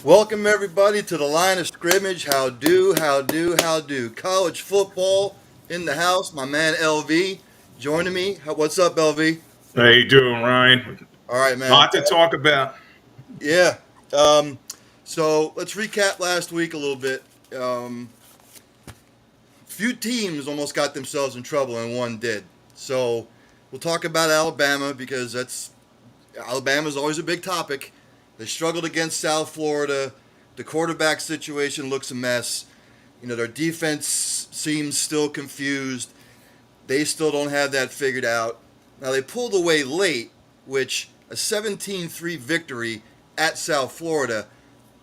Welcome everybody to the Line of Scrimmage. How do, how do, how do. College football in the house. My man LV joining me. What's up, LV? How you doing, Ryan? All right, man. Lot to talk about. Yeah. Um, so let's recap last week a little bit. Few teams almost got themselves in trouble and one did. So we'll talk about Alabama because Alabama's always a big topic. They struggled against South Florida. The quarterback situation looks a mess. Their defense seems still confused. They still don't have that figured out. Now, they pulled away late, which a 17-3 victory at South Florida,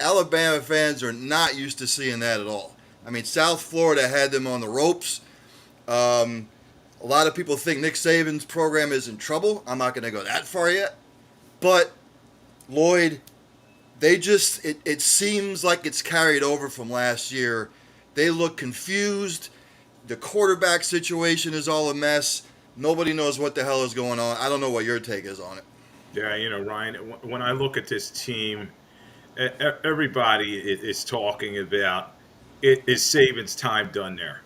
Alabama fans are not used to seeing that at all. I mean, South Florida had them on the ropes. A lot of people think Nick Saban's program is in trouble. I'm not going to go that far yet. But, Lloyd, it seems like it's carried over from last year. They look confused. The quarterback situation is all a mess. Nobody knows what the hell is going on. I don't know what your take is on it. Yeah, Ryan, when I look at this team, everybody is talking about is Saban's time done there,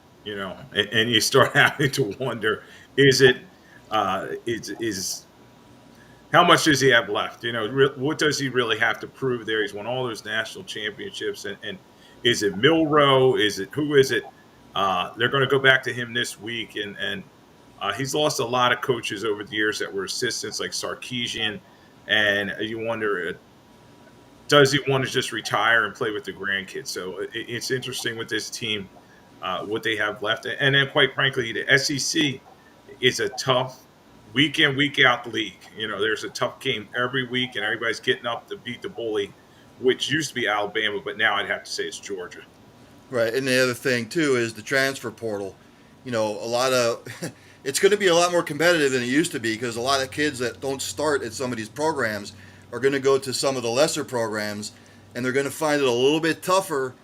and you start having to wonder, is it, is how much does he have left? What does he really have to prove there? He's won all those national championships, and is it Milrow? Who is it? They're going to go back to him this week, and he's lost a lot of coaches over the years that were assistants, like Sarkeesian, and you wonder, does he want to just retire and play with the grandkids? So it's interesting with this team, what they have left, and then quite frankly, the SEC is a tough week in, week out league. There's a tough game every week, and everybody's getting up to beat the bully, which used to be Alabama, but now I'd have to say it's Georgia. Right, and the other thing too is the transfer portal. A lot of it's going to be a lot more competitive than it used to be because a lot of kids that don't start at some of these programs are going to go to some of the lesser programs, and they're going to find it a little bit tougher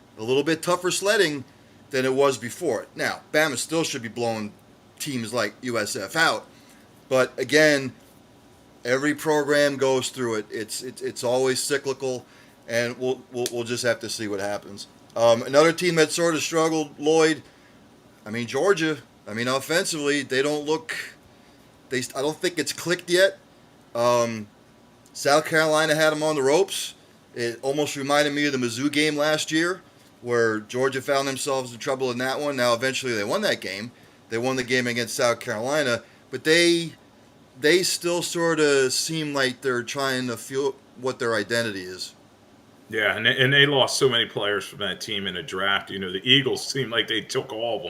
sledding than it was before. Now, Bama still should be blowing teams like USF out, but again, every program goes through it. It's always cyclical, and we'll just have to see what happens. Another team that sort of struggled, Lloyd. I mean, Georgia. I mean, offensively, they don't look. I don't think it's clicked yet. South Carolina had them on the ropes. It almost reminded me of the Mizzou game last year, where Georgia found themselves in trouble in that one. Now, eventually, they won that game. They won the game against South Carolina, but they still sort of seem like they're trying to feel what their identity is. Yeah, and they lost so many players from that team in the draft. The Eagles seemed like they took all of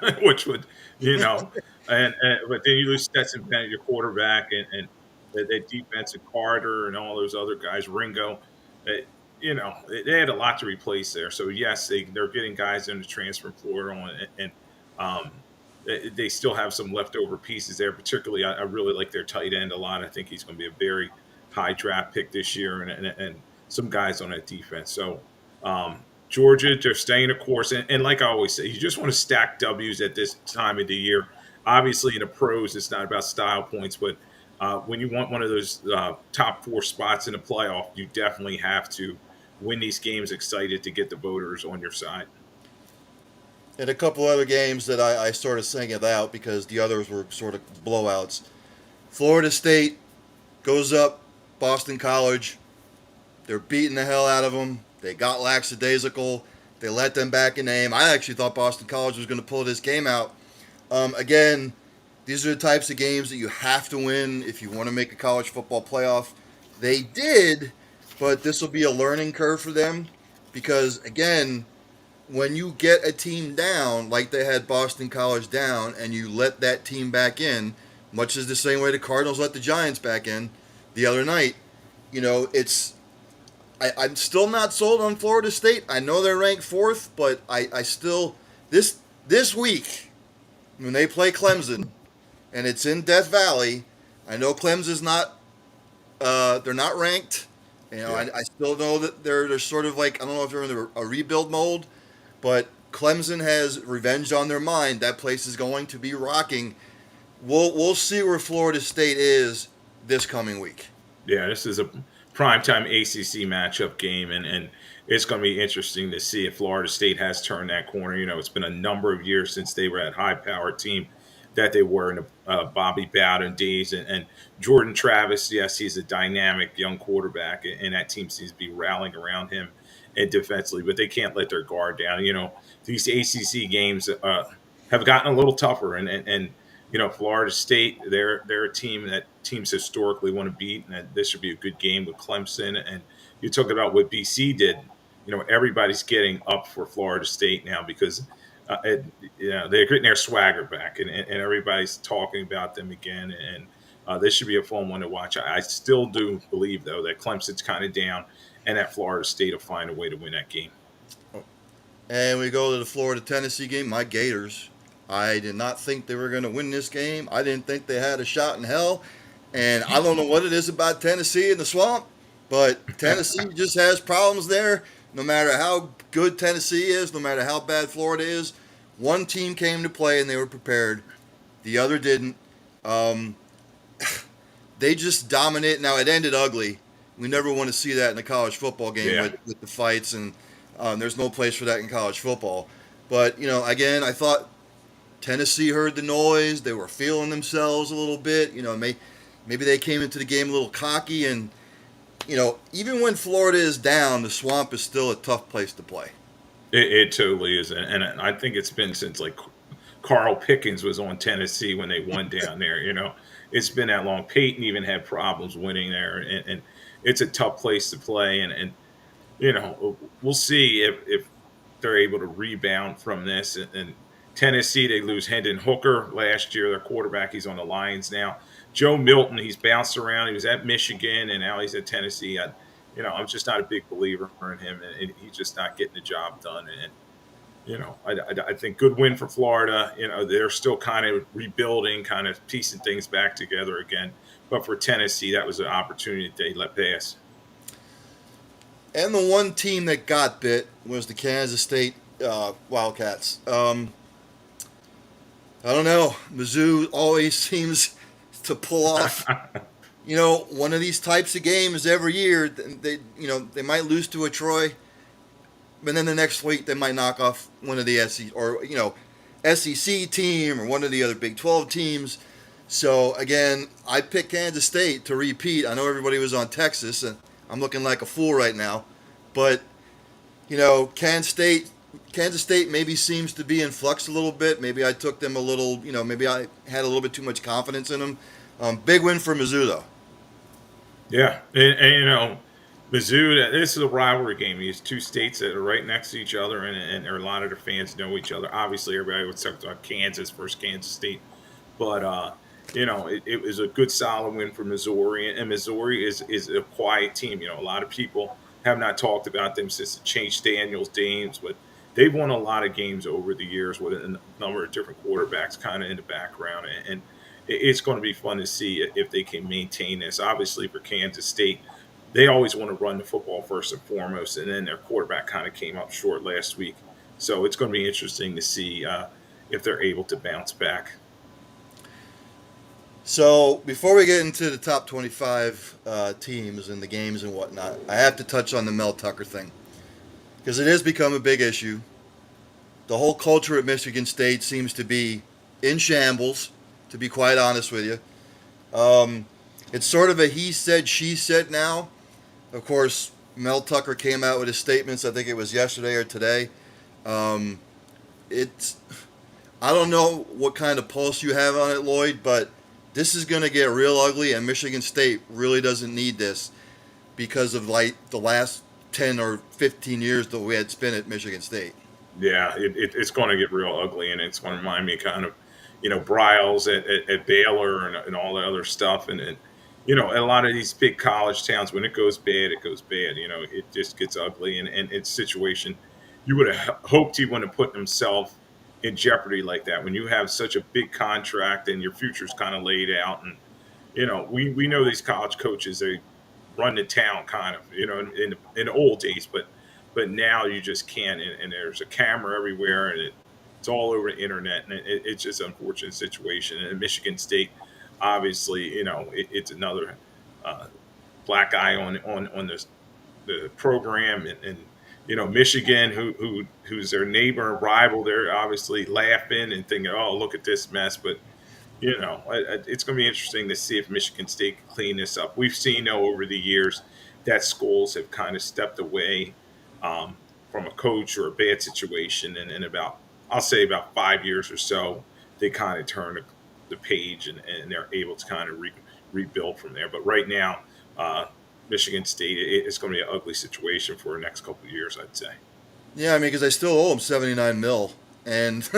them, which would, and but then you lose Stetson Bennett, your quarterback, and that defensive Carter and all those other guys, Ringo. Uh, they had a lot to replace there. So yes, they're getting guys in the transfer portal, and they still have some leftover pieces there. Particularly, I really like their tight end a lot. I think he's going to be a very high draft pick this year, and some guys on that defense. So Georgia, they're staying the course, and like I always say, you just want to stack W's at this time of the year. Obviously, in the pros, it's not about style points, but when you want one of those top four spots in the playoff, you definitely have to win these games excited to get the voters on your side. And a couple other games that I sort of singled out because the others were sort of blowouts. Florida State goes up, Boston College. They're beating the hell out of them. They got lackadaisical. They let them back in the game. I actually thought Boston College was going to pull this game out. Again, these are the types of games that you have to win if you want to make a college football playoff. They did, but this will be a learning curve for them because, again, when you get a team down like they had Boston College down and you let that team back in, much as the same way the Cardinals let the Giants back in the other night, it's I'm still not sold on Florida State. I know they're ranked fourth, but I still this week when they play Clemson and it's in Death Valley, I know Clemson's not they're not ranked. Yeah. I still know that they're sort of like I don't know if they're in a rebuild mode, but Clemson has revenge on their mind. That place is going to be rocking. We'll see where Florida State is this coming week. Yeah, this is a primetime ACC matchup game, and it's going to be interesting to see if Florida State has turned that corner. It's been a number of years since they were that high-powered team that they were in the Bobby Bowden days, and Jordan Travis. Yes, he's a dynamic young quarterback, and that team seems to be rallying around him and defensively, but they can't let their guard down. These ACC games have gotten a little tougher, and Florida State, they're a team that teams historically want to beat, and that this should be a good game with Clemson. And you talk about what BC did. Everybody's getting up for Florida State now because they're getting their swagger back, and everybody's talking about them again. And this should be a fun one to watch. I still do believe, though, that Clemson's kind of down, and that Florida State will find a way to win that game. And we go to the Florida-Tennessee game. My Gators, I did not think they were going to win this game. I didn't think they had a shot in hell. And I don't know what it is about Tennessee in the swamp, but Tennessee just has problems there. No matter how good Tennessee is, no matter how bad Florida is, one team came to play and they were prepared. The other didn't. They just dominate. Now, it ended ugly. We never want to see that in a college football game with the fights, and there's no place for that in college football. But, again, I thought Tennessee heard the noise. They were feeling themselves a little bit. Maybe they came into the game a little cocky. And, even when Florida is down, the swamp is still a tough place to play. It totally is. And I think it's been since, like, Carl Pickens was on Tennessee when they won down there. It's been that long. Peyton even had problems winning there. And it's a tough place to play. And we'll see if they're able to rebound from this. And Tennessee, they lose Hendon Hooker last year, their quarterback. He's on the Lions now. Joe Milton, he's bounced around. He was at Michigan, and now he's at Tennessee. I'm just not a big believer in him, and he's just not getting the job done. And I think good win for Florida. They're still kind of rebuilding, kind of piecing things back together again. But for Tennessee, that was an opportunity that they let pass. And the one team that got bit was the Kansas State Wildcats. I don't know. Mizzou always seems to pull off, one of these types of games every year. They might lose to a Troy, but then the next week they might knock off one of the SEC team or one of the other Big 12 teams. So again, I picked Kansas State to repeat. I know everybody was on Texas, and I'm looking like a fool right now, but Kansas State maybe seems to be in flux a little bit. Maybe I took them a little, maybe I had a little bit too much confidence in them. Big win for Mizzou, though. Yeah, and Mizzou, this is a rivalry game. These two states that are right next to each other, and a lot of their fans know each other. Obviously, everybody would talk about Kansas versus Kansas State, but it was a good, solid win for Missouri, and Missouri is a quiet team. A lot of people have not talked about them since the Chase Daniels days, but they've won a lot of games over the years with a number of different quarterbacks kind of in the background, and it's going to be fun to see if they can maintain this. Obviously, for Kansas State, they always want to run the football first and foremost, and then their quarterback kind of came up short last week. So it's going to be interesting to see if they're able to bounce back. So before we get into the top 25 teams and the games and whatnot, I have to touch on the Mel Tucker thing because it has become a big issue. The whole culture at Michigan State seems to be in shambles, to be quite honest with you. It's sort of a he said, she said now. Of course, Mel Tucker came out with his statements, I think it was yesterday or today. I don't know what kind of pulse you have on it, Lloyd, but this is going to get real ugly, and Michigan State really doesn't need this because of like the last 10 or 15 years that we had spent at Michigan State. Yeah, it's going to get real ugly, and it's going to remind me kind of, Bryles at Baylor and all the other stuff. And a lot of these big college towns, when it goes bad, it goes bad. It just gets ugly. And it's a situation you would have hoped he wouldn't have put himself in jeopardy like that when you have such a big contract and your future's kind of laid out. And, we know these college coaches, they run the town kind of, in the old days, but now you just can't. And there's a camera everywhere, and it's all over the internet, and it's just an unfortunate situation. And Michigan State, obviously, it's another black eye on the program, and Michigan, who's their neighbor and rival, they're obviously laughing and thinking, oh, look at this mess. But it's going to be interesting to see if Michigan State can clean this up. We've seen over the years that schools have kind of stepped away from a coach or a bad situation, and about, I'll say, about 5 years or so, they kind of turn the page, and they're able to kind of rebuild from there. But right now, Michigan State, it's going to be an ugly situation for the next couple of years, I'd say. Yeah, I mean, because I still owe him 79 mil, and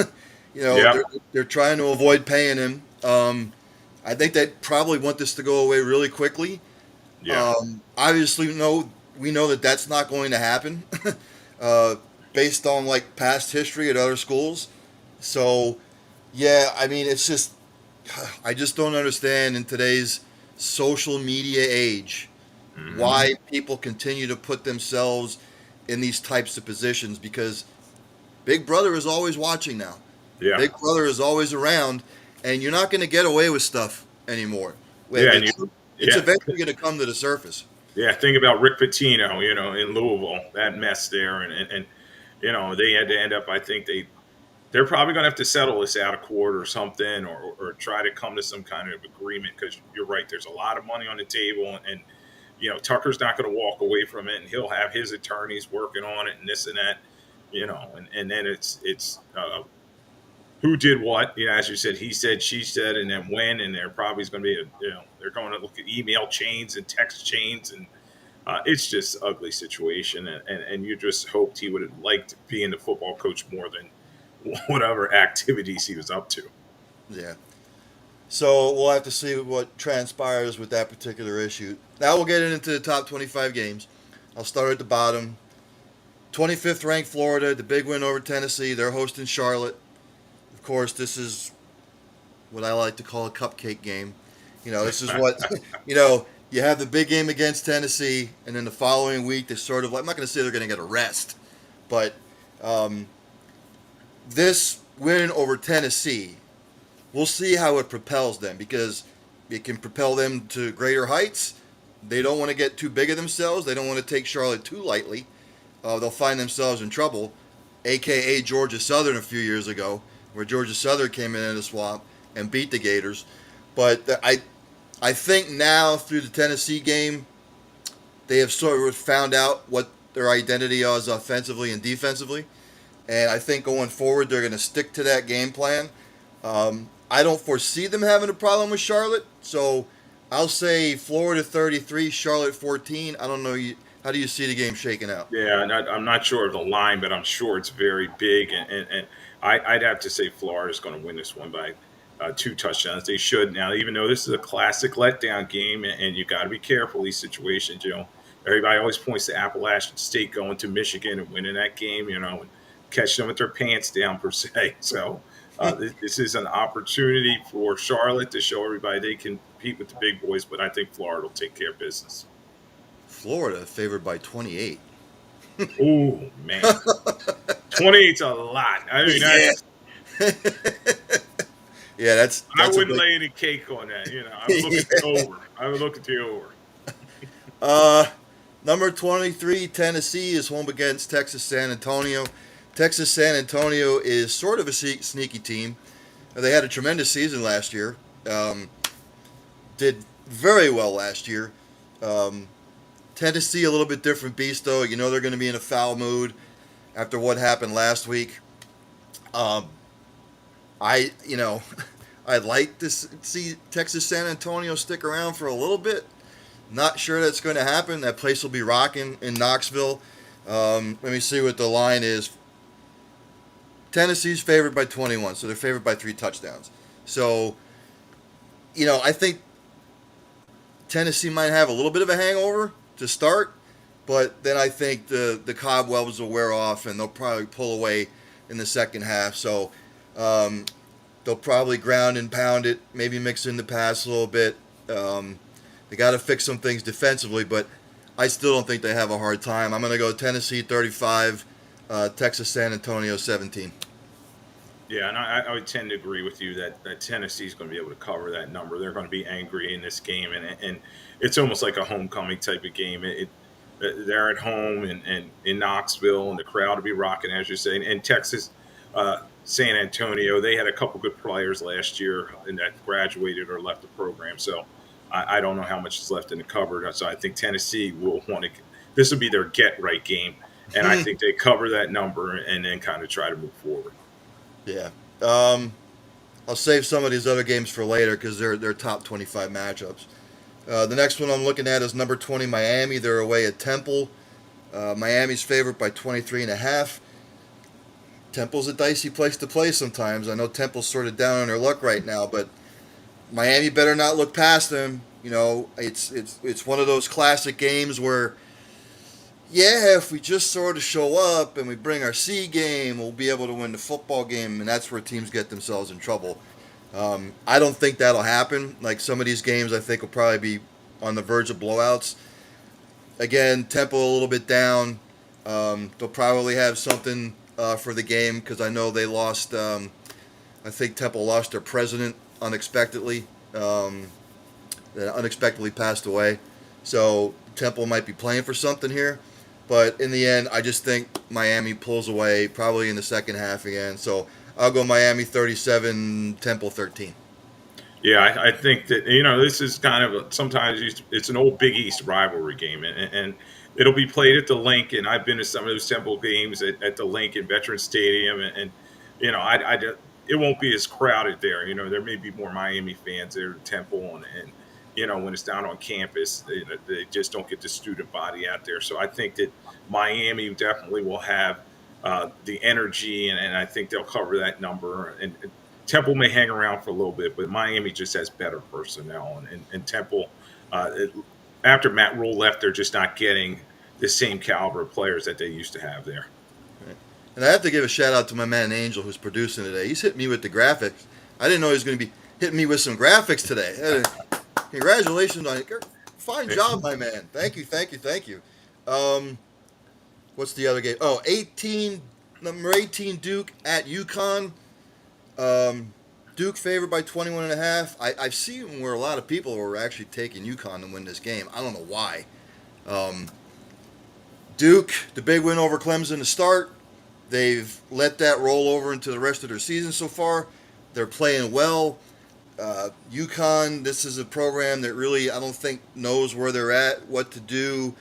Yeah, they're trying to avoid paying him. I think they probably want this to go away really quickly. yeah, Obviously, we know that that's not going to happen, uh, based on like past history at other schools. So, yeah, I mean, it's just I just don't understand in today's social media age hmm, why people continue to put themselves in these types of positions because Big Brother is always watching now. yeah, Big Brother is always around, and you're not going to get away with stuff anymore. yeah, and It's yeah. eventually going to come to the surface. Yeah, think about Rick Pitino, in Louisville, that mess there, and they had to end up. I think they're probably going to have to settle this out of court or something, or try to come to some kind of agreement, because you're right. There's a lot of money on the table, and Tucker's not going to walk away from it, and he'll have his attorneys working on it and this and that, and then it's who did what, as you said, he said, she said, and then when, and there probably is going to be they're going to look at email chains and text chains, and it's just an ugly situation, and you just hoped he would have liked being the football coach more than whatever activities he was up to. Yeah. So we'll have to see what transpires with that particular issue. Now we'll get into the top 25 games. I'll start at the bottom. 25th ranked Florida, the big win over Tennessee. They're hosting Charlotte. Of course, this is what I like to call a cupcake game. This is what, you have the big game against Tennessee, and then the following week, they're sort of like, I'm not going to say they're going to get a rest, but um, this win over Tennessee, we'll see how it propels them because it can propel them to greater heights. They don't want to get too big of themselves. They don't want to take Charlotte too lightly. They'll find themselves in trouble, aka Georgia Southern a few years ago, where Georgia Southern came in the swamp and beat the Gators. But I think now through the Tennessee game, they have sort of found out what their identity is offensively and defensively. And I think going forward, they're going to stick to that game plan. I don't foresee them having a problem with Charlotte. So I'll say Florida 33, Charlotte 14. I don't know. How do you see the game shaking out? Yeah, and I'm not sure of the line, but I'm sure it's very big, and I'd have to say Florida's going to win this one by 2 touchdowns. They should now, even though this is a classic letdown game, and you got to be careful these situations. Everybody always points to Appalachian State going to Michigan and winning that game, and catching them with their pants down per se. So this is an opportunity for Charlotte to show everybody they can compete with the big boys, but I think Florida will take care of business. Florida favored by 28. Oh man, 28's a lot. I mean, Yeah. that's, Yeah, I that's a wouldn't big. lay any cake on that. I would look at the over. I would look at the over. Uh, Number 23, Tennessee is home against Texas San Antonio. Texas San Antonio is sort of a sneaky team. They had a tremendous season last year. Did very well last year. Um, Tennessee, a little bit different beast, though. They're going to be in a foul mood after what happened last week. Um, I, you know, I'd like to see Texas San Antonio stick around for a little bit. Not sure that's going to happen. That place will be rocking in Knoxville. Let me see what the line is. Tennessee's favored by 21, so they're favored by 3 touchdowns. So, I think Tennessee might have a little bit of a hangover to start, but then I think the cobwebs will wear off and they'll probably pull away in the second half. So they'll probably ground and pound it, maybe mix in the pass a little bit. They got to fix some things defensively, but I still don't think they have a hard time. I'm going to go Tennessee 35, Texas San Antonio 17. Yeah, and I would tend to agree with you that Tennessee's going to be able to cover that number. They're going to be angry in this game, and it's almost like a homecoming type of game. They're at home and in Knoxville, and the crowd will be rocking, as you say. And Texas, San Antonio, they had a couple good players last year and that graduated or left the program. So I don't know how much is left in the cupboard. So I think Tennessee will want to. This will be their get right game, and I think they cover that number and then kind of try to move forward. Yeah. I'll save some of these other games for later because they're top 25 matchups. The next one I'm looking at is number 20 Miami. They're away at Temple. Miami's favored by 23.5. Temple's a dicey place to play sometimes. I know Temple's sort of down on their luck right now, but Miami better not look past them. You know, it's one of those classic games where, yeah, if we just sort of show up and we bring our C game, we'll be able to win the football game, and that's where teams get themselves in trouble. I don't think that'll happen. Like some of these games, I think will probably be on the verge of blowouts. Again, Temple a little bit down. They'll probably have something for the game because I know they lost. I think Temple lost their president unexpectedly. Unexpectedly passed away. So Temple might be playing for something here. But in the end, I just think Miami pulls away probably in the second half again. So I'll go Miami 37, Temple 13. Yeah, I think that this is kind of sometimes it's an old Big East rivalry game, and it'll be played at the Link. And I've been to some of those Temple games at the Link in Veterans Stadium, and it won't be as crowded there. There may be more Miami fans there at Temple, and when it's down on campus, they just don't get the student body out there. So I think that Miami definitely will have the energy, and I think they'll cover that number. And Temple may hang around for a little bit, but Miami just has better personnel. And Temple, after Matt Rule left, they're just not getting the same caliber of players that they used to have there. Right. And I have to give a shout out to my man Angel, who's producing today. He's hitting me with the graphics. I didn't know he was going to be hitting me with some graphics today. Congratulations on it. Fine job, my man. Thank you. What's the other game? Oh, number 18 Duke at UConn. Duke favored by 21.5. I've seen where a lot of people were actually taking UConn to win this game. I don't know why. Duke, the big win over Clemson to start. They've let that roll over into the rest of their season so far. They're playing well. UConn, this is a program that really, I don't think, knows where they're at, what to do,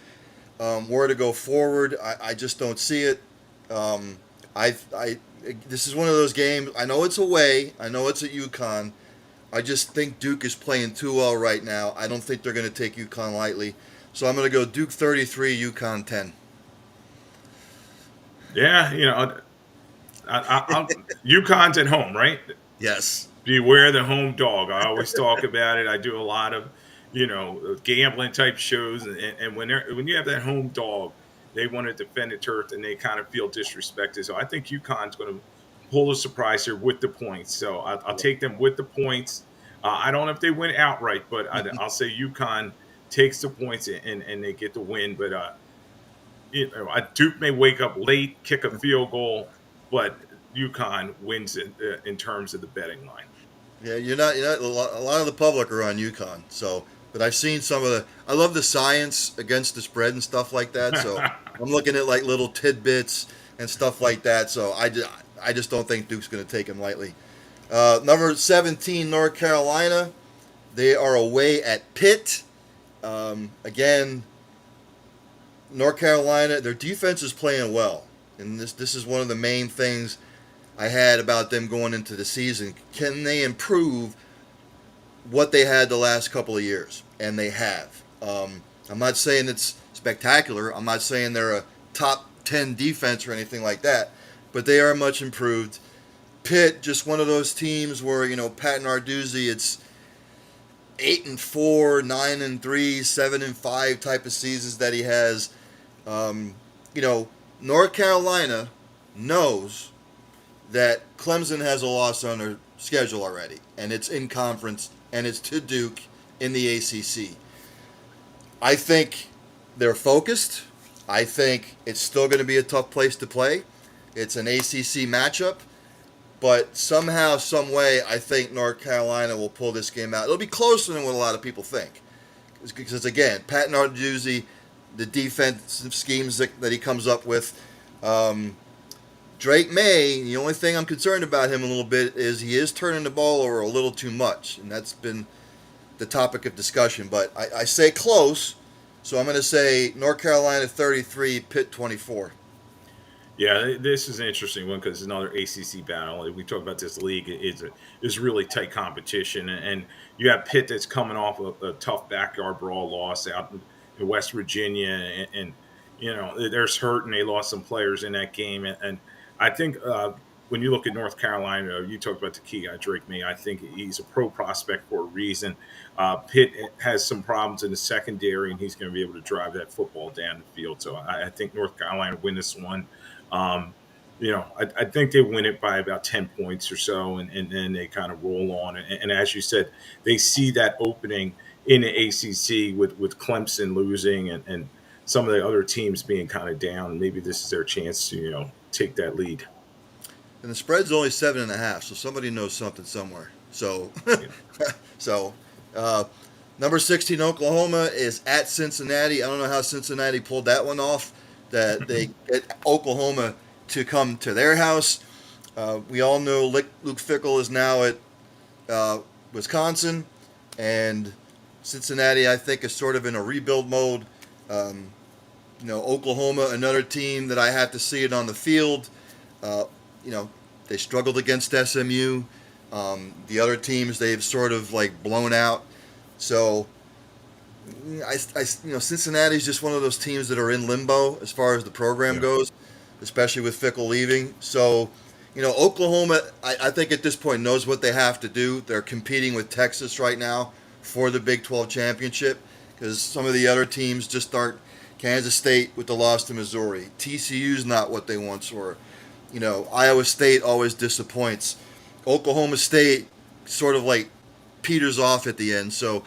where to go forward. I just don't see it. This is one of those games. I know it's away. I know it's at UConn. I just think Duke is playing too well right now. I don't think they're going to take UConn lightly. So I'm going to go Duke 33, UConn 10. Yeah, UConn's at home, right? Yes. Beware the home dog. I always talk about it. I do a lot of, gambling type shows, and when you have that home dog, they want to defend the turf and they kind of feel disrespected. So I think UConn's going to pull a surprise here with the points. So I'll take them with the points. I don't know if they win outright, but I'll say UConn takes the points and they get the win. But Duke may wake up late, kick a field goal, but UConn wins it in terms of the betting line. Yeah, you're not. A lot of the public are on UConn. So, but I've seen some of the. I love the science against the spread and stuff like that. So I'm looking at like little tidbits and stuff like that. So I just don't think Duke's going to take him lightly. Number 17, North Carolina. They are away at Pitt. Again, North Carolina, their defense is playing well, and this is one of the main things I had about them going into the season. Can they improve what they had the last couple of years? And they have. I'm not saying it's spectacular. I'm not saying they're a top 10 defense or anything like that, but they are much improved. Pitt, just one of those teams where, Pat Narduzzi, it's 8-4, 9-3, 7-5 type of seasons that he has. North Carolina knows that Clemson has a loss on their schedule already, and it's in conference, and it's to Duke in the ACC. I think they're focused. I think it's still going to be a tough place to play. It's an ACC matchup, but somehow, some way, I think North Carolina will pull this game out. It'll be closer than what a lot of people think. because again, Pat Narduzzi, the defensive schemes that he comes up with. Um, Drake May, the only thing I'm concerned about him a little bit is he is turning the ball over a little too much, and that's been the topic of discussion. But I say close, so I'm going to say North Carolina 33, Pitt 24. Yeah, this is an interesting one because it's another ACC battle. We talk about this league is really tight competition, and you have Pitt that's coming off a tough backyard brawl loss out in West Virginia, and there's hurt and they lost some players in that game, and I think when you look at North Carolina, you talked about the key guy Drake May. I think he's a pro prospect for a reason. Pitt has some problems in the secondary, and he's going to be able to drive that football down the field. So I think North Carolina win this one. um, I think they win it by about 10 points or so, and then they kind of roll on. And as you said, they see that opening in the ACC with Clemson losing and some of the other teams being kind of down. Maybe this is their chance to, take that lead. And the spread's only 7.5, so somebody knows something somewhere. So, Yeah. so uh, number 16 Oklahoma is at Cincinnati. I don't know how Cincinnati pulled that one off. That they get Oklahoma to come to their house. We all know Luke Fickell is now at Wisconsin, and Cincinnati, I think, is sort of in a rebuild mode. Um, Oklahoma, another team that I have to see it on the field. Uh, they struggled against SMU. The other teams they've sort of like blown out. So Cincinnati's just one of those teams that are in limbo as far as the program Yeah. goes, especially with Fickle leaving. So, Oklahoma, I think at this point knows what they have to do. They're competing with Texas right now for the Big 12 championship because some of the other teams just aren't. Kansas State with the loss to Missouri. TCU's not what they once were. Iowa State always disappoints. Oklahoma State sort of like peters off at the end. So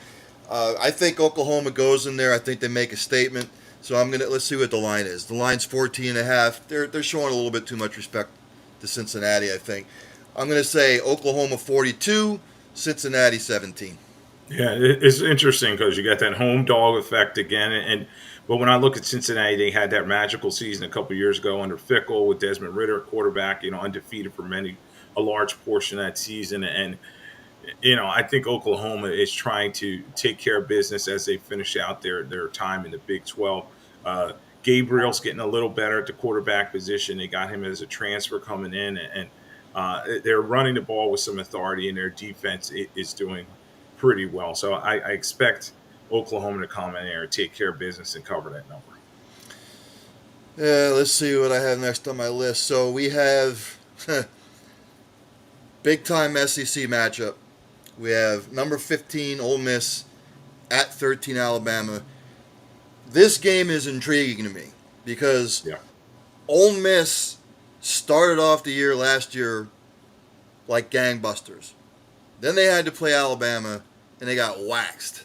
I think Oklahoma goes in there. I think they make a statement. So let's see what the line is. The line's 14.5. They're showing a little bit too much respect to Cincinnati, I think. I'm gonna say Oklahoma 42, Cincinnati 17. Yeah, it's interesting because you got that home dog effect again, but when I look at Cincinnati, they had that magical season a couple years ago under Fickle with Desmond Ritter at quarterback, undefeated for a large portion of that season, and I think Oklahoma is trying to take care of business as they finish out their time in the Big 12. Uh, Gabriel's getting a little better at the quarterback position. They got him as a transfer coming in, and they're running the ball with some authority, and their defense is doing pretty well. So I expect Oklahoma to come in there and take care of business and cover that number. Yeah, let's see what I have next on my list. So we have big time SEC matchup. We have number 15 Ole Miss at 13 Alabama. This game is intriguing to me because Yeah. Ole Miss started off the year last year like gangbusters. Then they had to play Alabama and they got waxed.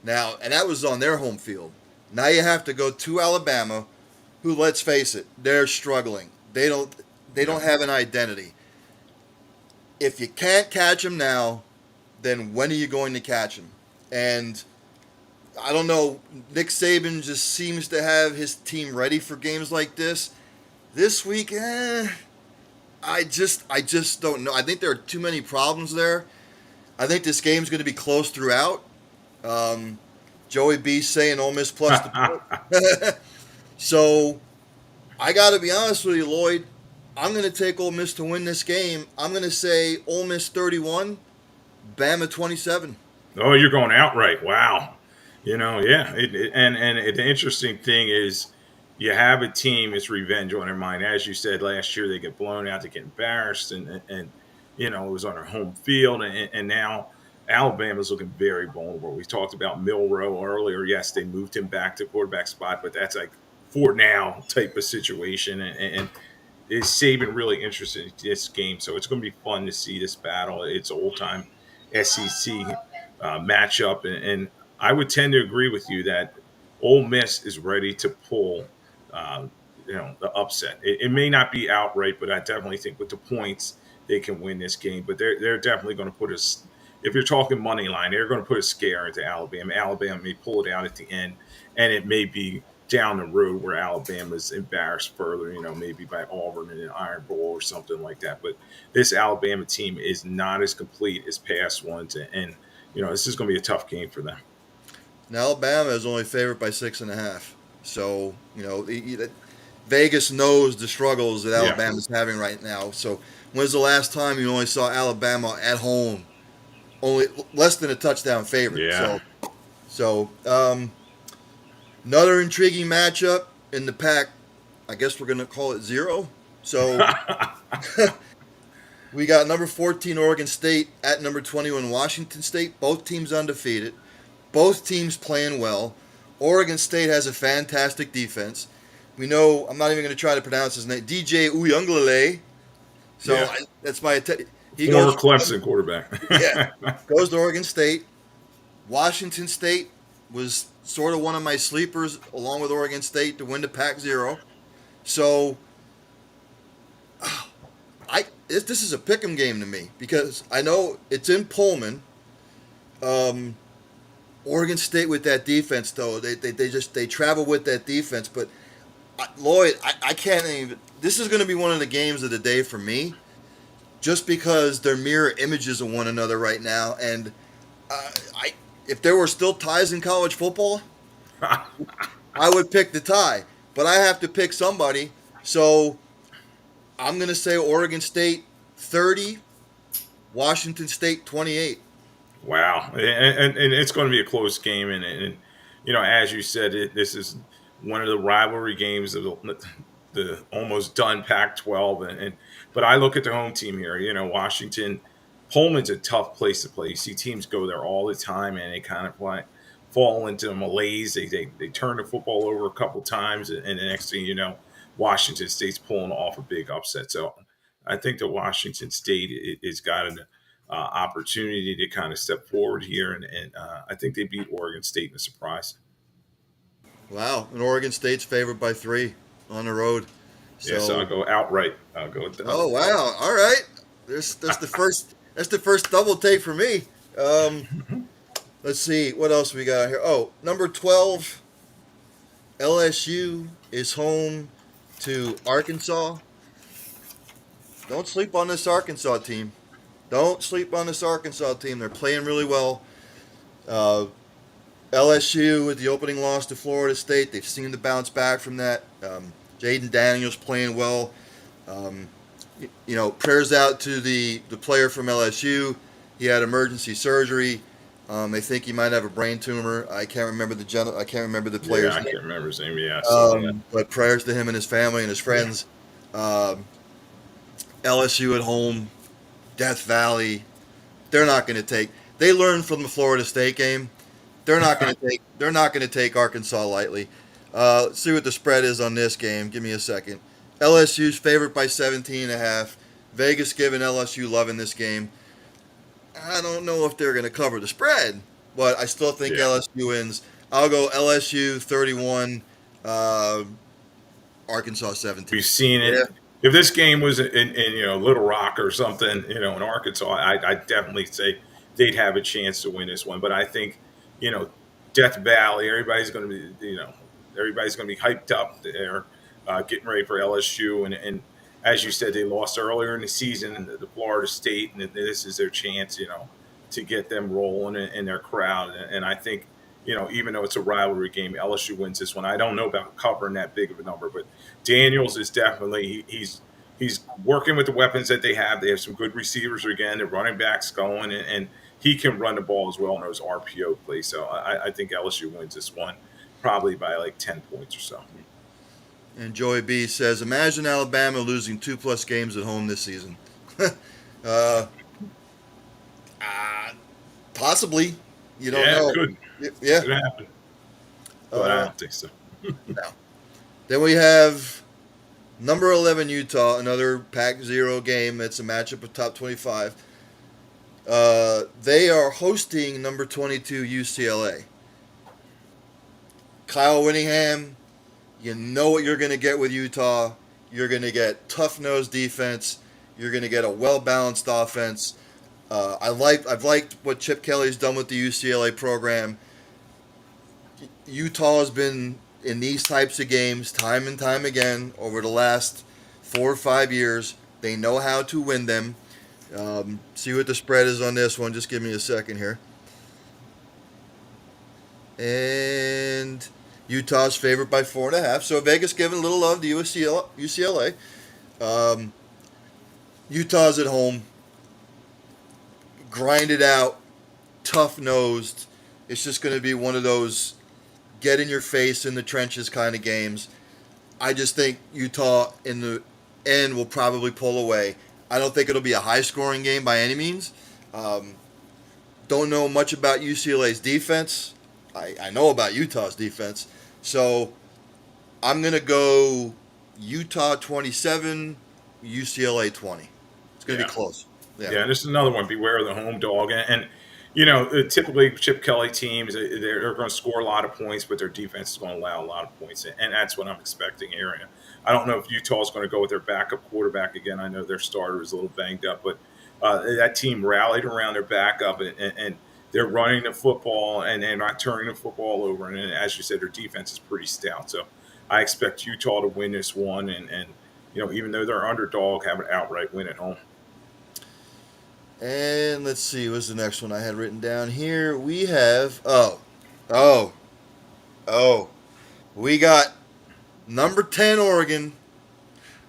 Now, and that was on their home field. Now you have to go to Alabama, who, let's face it, they're struggling. They don't have an identity. If you can't catch them now, then when are you going to catch them? And I don't know. Nick Saban just seems to have his team ready for games like this. This week, I just don't know. I think there are too many problems there. I think this game's going to be close throughout. Joey B saying Ole Miss plus the So I got to be honest with you, Lloyd. I'm going to take Ole Miss to win this game. I'm going to say Ole Miss 31, Bama 27. Oh, you're going outright. Wow. Yeah. And the interesting thing is you have a team, it's revenge on their mind. As you said, last year they get blown out, they get embarrassed, and it was on their home field. And now Alabama's looking very vulnerable. We talked about Milroe earlier. Yes, they moved him back to quarterback spot, but that's like for now type of situation. And is Saban really interested in this game? So it's going to be fun to see this battle. It's old time SEC matchup, and I would tend to agree with you that Ole Miss is ready to pull, the upset. It may not be outright, but I definitely think with the points they can win this game. But they're definitely going to put if you're talking money line, they're going to put a scare into Alabama. Alabama may pull it out at the end, and it may be down the road where Alabama's embarrassed further, maybe by Auburn in an Iron Bowl or something like that. But this Alabama team is not as complete as past ones, and this is going to be a tough game for them. Now, Alabama is only favored by 6.5. So, Vegas knows the struggles that Yeah. Alabama's having right now. So, when's the last time you only saw Alabama at home only less than a touchdown favorite? Yeah. Another intriguing matchup in the pack. I guess we're going to call it 0. So, we got number 14 Oregon State at number 21 Washington State. Both teams undefeated. Both teams playing well. Oregon State has a fantastic defense. We know, I'm not even going to try to pronounce his name, DJ Uyunglele. So Yeah. that's my he Former goes Clemson quarterback. yeah, goes to Oregon State. Washington State was sort of one of my sleepers along with Oregon State to win the Pac-0. So this is a pick'em game to me because I know it's in Pullman. Oregon State with that defense, though, they travel with that defense. But Lloyd, I can't even. This is going to be one of the games of the day for me, just because they're mirror images of one another right now. And if there were still ties in college football, I would pick the tie. But I have to pick somebody, so I'm going to say Oregon State 30, Washington State 28. Wow, and it's going to be a close game, and as you said, this is one of the rivalry games of the almost done Pac-12, and but I look at the home team here. Washington, Pullman's a tough place to play. You see teams go there all the time, and they kind of fall into a malaise. They turn the football over a couple times, and the next thing you know, Washington State's pulling off a big upset. So I think that Washington State is got an opportunity to kind of step forward here, and I think they beat Oregon State in a surprise. Wow, and Oregon State's favored by 3 on the road. So I'll go outright. I'll go with that. Oh wow! All right, that's the first. That's the first double take for me. Let's see what else we got here. Oh, number 12, LSU is home to Arkansas. Don't sleep on this Arkansas team. Don't sleep on this Arkansas team. They're playing really well. LSU with the opening loss to Florida State. They've seemed to bounce back from that. Jaden Daniels playing well. Prayers out to the player from LSU. He had emergency surgery. They think he might have a brain tumor. I can't remember I can't remember the player's name. I can't remember his name. Yeah. But prayers to him and his family and his friends. LSU at home, Death Valley. They're not going to take. They learned from the Florida State game. They're not going to take. They're not going to take Arkansas lightly. Let's see what the spread is on this game. Give me a second. LSU's favored by 17.5. Vegas giving LSU love in this game. I don't know if they're going to cover the spread, but I still think LSU wins. I'll go LSU 31, Arkansas 17. We've seen it. Yeah. If this game was in Little Rock or something, in Arkansas, I definitely say they'd have a chance to win this one. But I think, Death Valley, everybody's going to be, everybody's going to be hyped up there, getting ready for LSU. And as you said, they lost earlier in the season in the Florida State, and this is their chance, to get them rolling in their crowd. And I think, even though it's a rivalry game, LSU wins this one. I don't know about covering that big of a number, but Daniels is definitely he's working with the weapons that they have. They have some good receivers again. The running backs going, and he can run the ball as well in those RPO plays. So I think LSU wins this one, probably by like 10 points or so. And Joey B says, imagine Alabama losing 2+ games at home this season. Possibly. You don't know. It could. Yeah. Could happen. But I don't think so. No. Then we have number 11 Utah, another Pac-0 game. It's a matchup of top 25. They are hosting number 22 UCLA. Kyle Whittingham, you know what you're going to get with Utah. You're going to get tough-nosed defense. You're going to get a well-balanced offense. I've liked what Chip Kelly's done with the UCLA program. Utah has been in these types of games time and time again over the last 4 or 5 years. They know how to win them. See what the spread is on this one. Just give me a second here. And Utah's favored by 4.5. So Vegas giving a little love to UCLA. Utah's at home. Grinded out, tough nosed. It's just going to be one of those get in your face in the trenches kind of games. I just think Utah in the end will probably pull away. I don't think it'll be a high scoring game by any means. Don't know much about UCLA's defense. I know about Utah's defense. So I'm going to go Utah 27, UCLA 20. It's going to be close. Yeah, and this is another one. Beware of the home dog. Typically Chip Kelly teams, they're going to score a lot of points, but their defense is going to allow a lot of points. And that's what I'm expecting here. And I don't know if Utah is going to go with their backup quarterback again. I know their starter is a little banged up, but that team rallied around their backup, and they're running the football, and they're not turning the football over. And as you said, their defense is pretty stout. So I expect Utah to win this one, and even though they're underdog, have an outright win at home. And let's see, what's the next one I had written down here? We have we got number 10 Oregon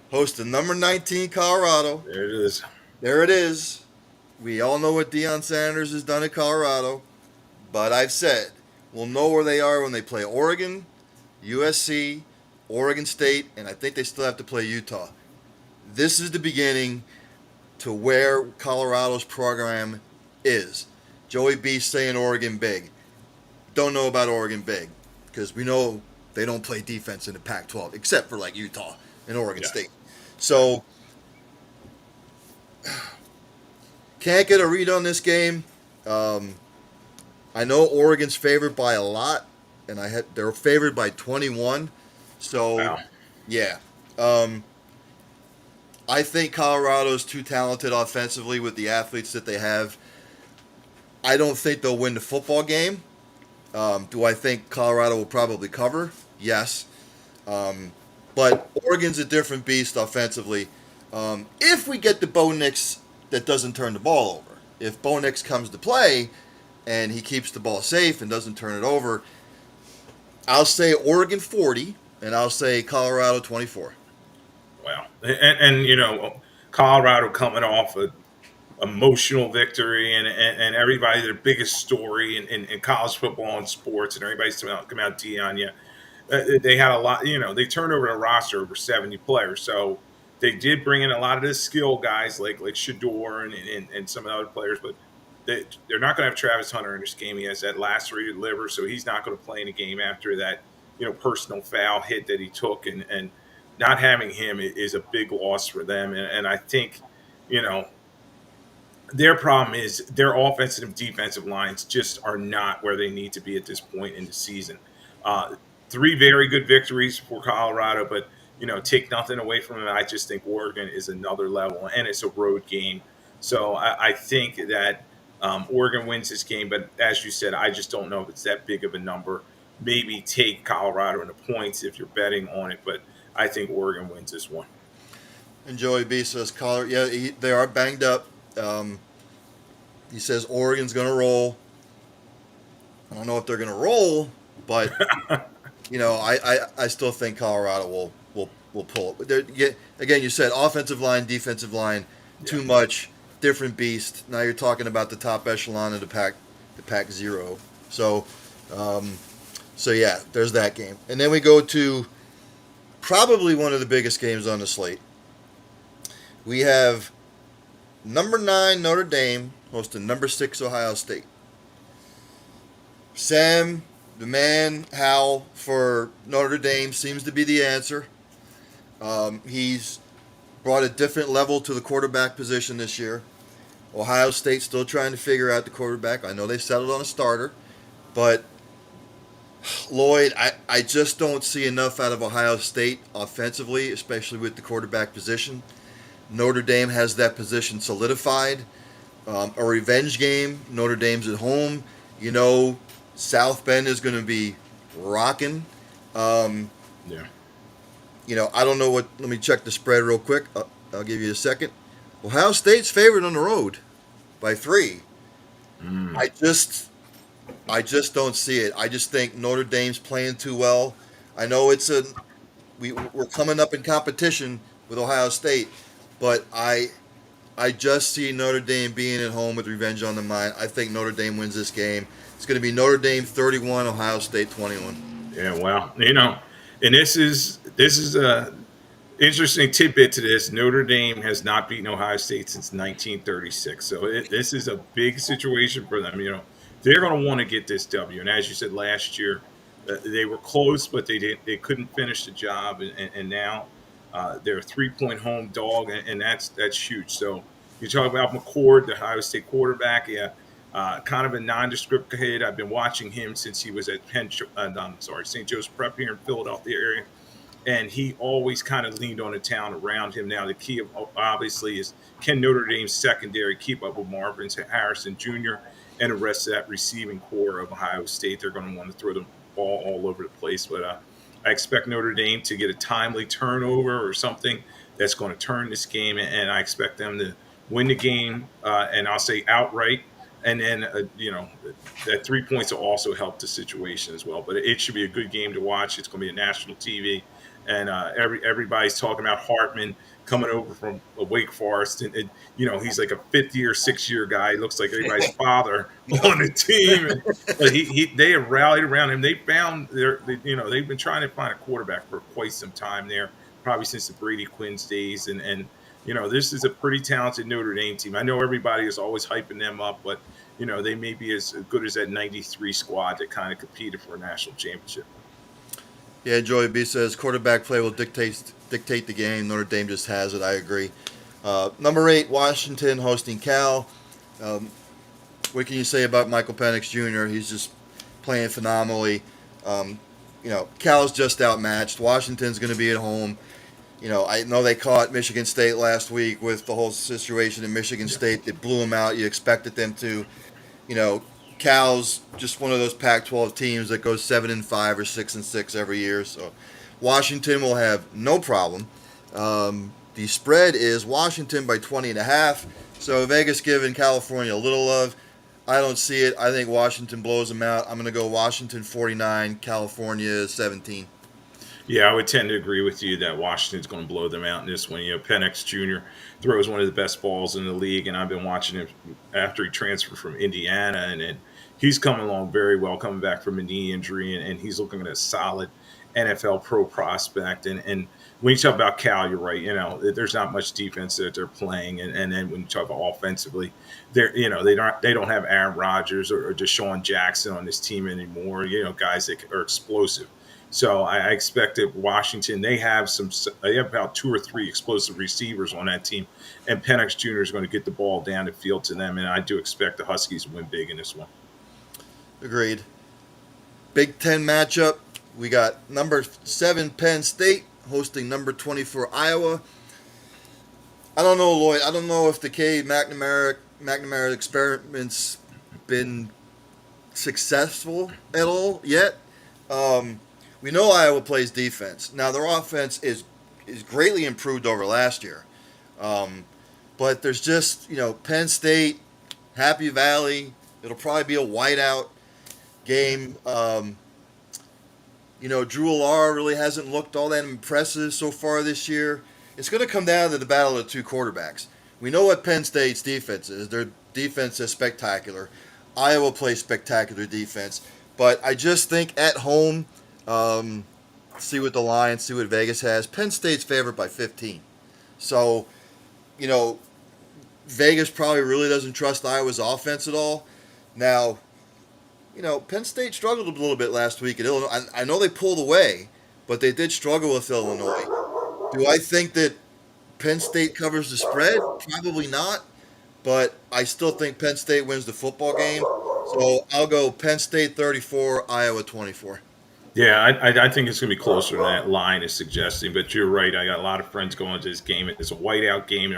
hosting number 19 Colorado. There it is. There it is. We all know what Deion Sanders has done at Colorado, but I've said we'll know where they are when they play Oregon, USC, Oregon State, and I think they still have to play Utah. This is the beginning to where Colorado's program is. Joey B saying Oregon big. Don't know about Oregon big because we know they don't play defense in the Pac-12 except for like Utah and Oregon State. So can't get a read on this game. I know Oregon's favored by a lot, and they're favored by 21. So yeah. I think Colorado's too talented offensively with the athletes that they have. I don't think they'll win the football game. Do I think Colorado will probably cover? Yes. But Oregon's a different beast offensively. If we get the Bo Nix that doesn't turn the ball over. If Bo Nix comes to play and he keeps the ball safe and doesn't turn it over, I'll say Oregon 40, and I'll say Colorado 24. Wow. And Colorado coming off an emotional victory, and everybody, their biggest story in college football and sports, and everybody's coming out Deion. Yeah, they had a lot. They turned over the roster over 70 players, so they did bring in a lot of the skill guys like Shador and some of the other players, but they're not going to have Travis Hunter in this game. He has that lacerated liver, so he's not going to play in a game after that personal foul hit that he took, and not having him is a big loss for them. And I think, their problem is their offensive and defensive lines just are not where they need to be at this point in the season. 3 very good victories for Colorado, but, take nothing away from it. I just think Oregon is another level, and it's a road game. So I think that Oregon wins this game, but as you said, I just don't know if it's that big of a number. Maybe take Colorado in the points if you're betting on it, but I think Oregon wins this one. And Joey B says Colorado. Yeah, they are banged up. He says Oregon's going to roll. I don't know if they're going to roll, but I still think Colorado will pull it. Again, you said offensive line, defensive line, too much, different beast. Now you're talking about the top echelon of the Pac 0. So yeah, there's that game, and then we go to probably one of the biggest games on the slate. We have number 9 Notre Dame hosting number 6 Ohio State. Sam, the man, Howell for Notre Dame seems to be the answer. He's brought a different level to the quarterback position this year. Ohio State still trying to figure out the quarterback. I know they settled on a starter, but Lloyd, I just don't see enough out of Ohio State offensively, especially with the quarterback position. Notre Dame has that position solidified. A revenge game. Notre Dame's at home. You know, South Bend is going to be rocking. Um, Yeah. I don't know what. Let me check the spread real quick. I'll give you a second. Ohio State's favored on the road by 3. Mm. I just, I just don't see it. I just think Notre Dame's playing too well. I know we're coming up in competition with Ohio State, but I just see Notre Dame being at home with revenge on the mind. I think Notre Dame wins this game. It's going to be Notre Dame 31, Ohio State 21. Yeah. Well, and this is a interesting tidbit to this. Notre Dame has not beaten Ohio State since 1936, so this is a big situation for them. They're going to want to get this W. And as you said last year, they were close, but they couldn't finish the job, and now they're a 3-point home dog, and that's huge. So you talk about McCord, the Ohio State quarterback. Yeah. Kind of a nondescript kid. I've been watching him since he was at St. Joe's Prep here in Philadelphia area, and he always kind of leaned on the town around him. Now, the key, obviously, is can Notre Dame's secondary keep up with Marvin Harrison Jr. and the rest of that receiving core of Ohio State? They're going to want to throw the ball all over the place. But I expect Notre Dame to get a timely turnover or something that's going to turn this game, and I expect them to win the game, and I'll say outright. And then, that 3 points will also help the situation as well. But it should be a good game to watch. It's going to be a national TV, and everybody's talking about Hartman coming over from Wake Forest, and he's like a 5th-year, 6-year guy. He looks like everybody's father on the team, but they have rallied around him. They found they've been trying to find a quarterback for quite some time there, probably since the Brady Quinn's days, and this is a pretty talented Notre Dame team. I know everybody is always hyping them up, but they may be as good as that '93 squad that kind of competed for a national championship. Yeah, Joey B says quarterback play will dictate the game. Notre Dame just has it. I agree. Number 8, Washington hosting Cal. Um, what can you say about Michael Penix Jr.? He's just playing phenomenally. Um, Cal's just outmatched. Washington's going to be at home. I know they caught Michigan State last week with the whole situation in Michigan State. They blew them out. You expected them to. Cal's just one of those Pac-12 teams that goes 7-5 or 6-6 every year. So Washington will have no problem. The spread is Washington by 20.5. So Vegas giving California a little love. I don't see it. I think Washington blows them out. I'm going to go Washington 49, California 17. Yeah, I would tend to agree with you that Washington's going to blow them out in this one. Penix Jr. throws one of the best balls in the league, and I've been watching him after he transferred from Indiana, and he's coming along very well, coming back from a knee injury, and he's looking at a solid NFL pro prospect. And when you talk about Cal, you're right. There's not much defense that they're playing, and then when you talk about offensively, they don't have Aaron Rodgers or Deshaun Jackson on this team anymore. Guys that are explosive. So I expect that Washington, they have about 2 or 3 explosive receivers on that team, and Penix Jr. is going to get the ball down the field to them, and I do expect the Huskies to win big in this one. Agreed. Big Ten matchup. We got number 7 Penn State hosting number 24 Iowa. I don't know, Lloyd. I don't know if the Cade McNamara experiment's been successful at all yet. We know Iowa plays defense. Now their offense is greatly improved over last year, but there's just Penn State, Happy Valley. It'll probably be a whiteout game. Drew Alar really hasn't looked all that impressive so far this year. It's going to come down to the battle of the 2 quarterbacks. We know what Penn State's defense is. Their defense is spectacular. Iowa plays spectacular defense, but I just think at home. See what the line, see what Vegas has. Penn State's favored by 15. So, Vegas probably really doesn't trust Iowa's offense at all. Now, Penn State struggled a little bit last week at Illinois. I know they pulled away, but they did struggle with Illinois. Do I think that Penn State covers the spread? Probably not. But I still think Penn State wins the football game. So I'll go Penn State 34, Iowa 24. Yeah, I think it's going to be closer than that line is suggesting. But you're right. I got a lot of friends going to this game. It's a whiteout game.